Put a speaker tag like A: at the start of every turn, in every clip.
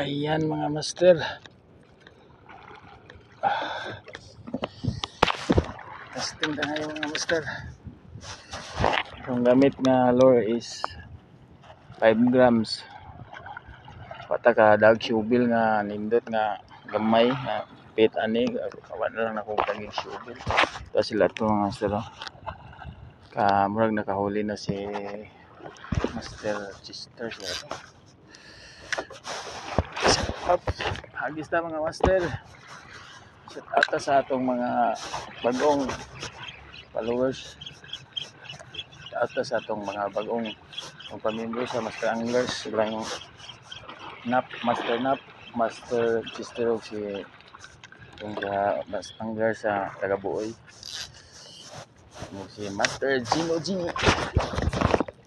A: Ayan mga master. Testing na ngayon mga master. Ang gamit na lure is 5 grams. Pata ka dag shubil nga nindot nga gamay nga pit ani kawan na lang akong taging shubil. Ito sila ito mga master. Murag nakahuli na si Master Chester siya. Hagis na mga master. Shout out sa atong mga bagong followers. Shout out sa atong mga bagong pamimbre sa Master Anglers. Silang Master Nap, Master Chester o si yung Master Angler sa Tagabuoy. Si Master Gino G.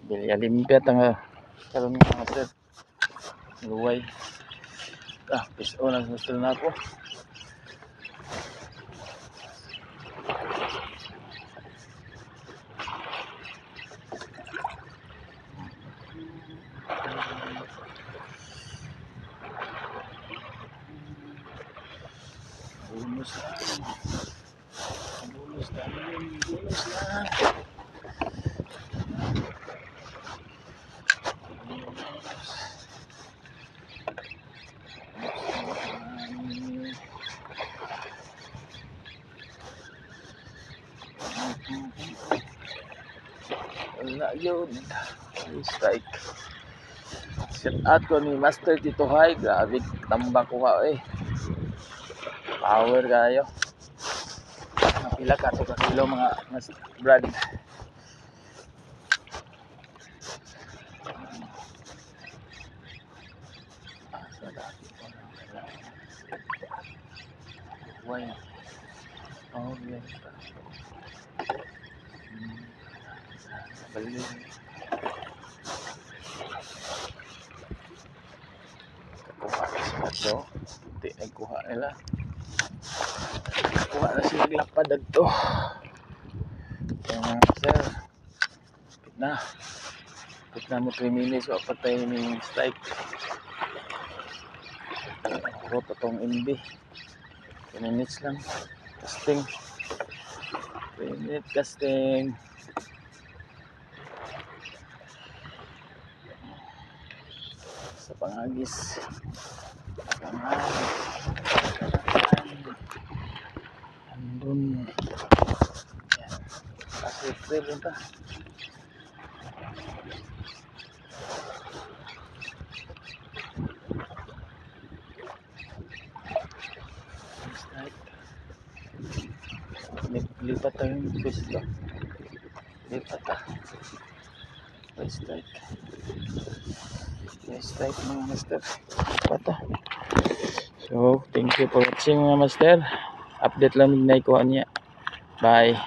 A: Bilya limpyat ang karon mga master. Luway. Peace on ang master na ako. Bonus lang. Wala yun. Strike. Shout out ko ni Master Tito Hay. Grabe tambak ko ka power kayo. Pila ka to kilo mga brad. Why? Oh, yes. Balik. Kuha sila to. Hindi nagkuha nila. Kuha na sila lapad dito. Sir. Pit na mo 3 minutes o patay ni strike. Ako patong MB. 2 minutes lang. Casting. 3 minutes casting. Sa pangagis. Andun. Yan. Kasi trail yun ta. Lipat tayo yung pwesto. Lipat ta. Strike mga master. Lipat ta. So, thank you for watching mga master. Update lang na ikuha niya. Bye.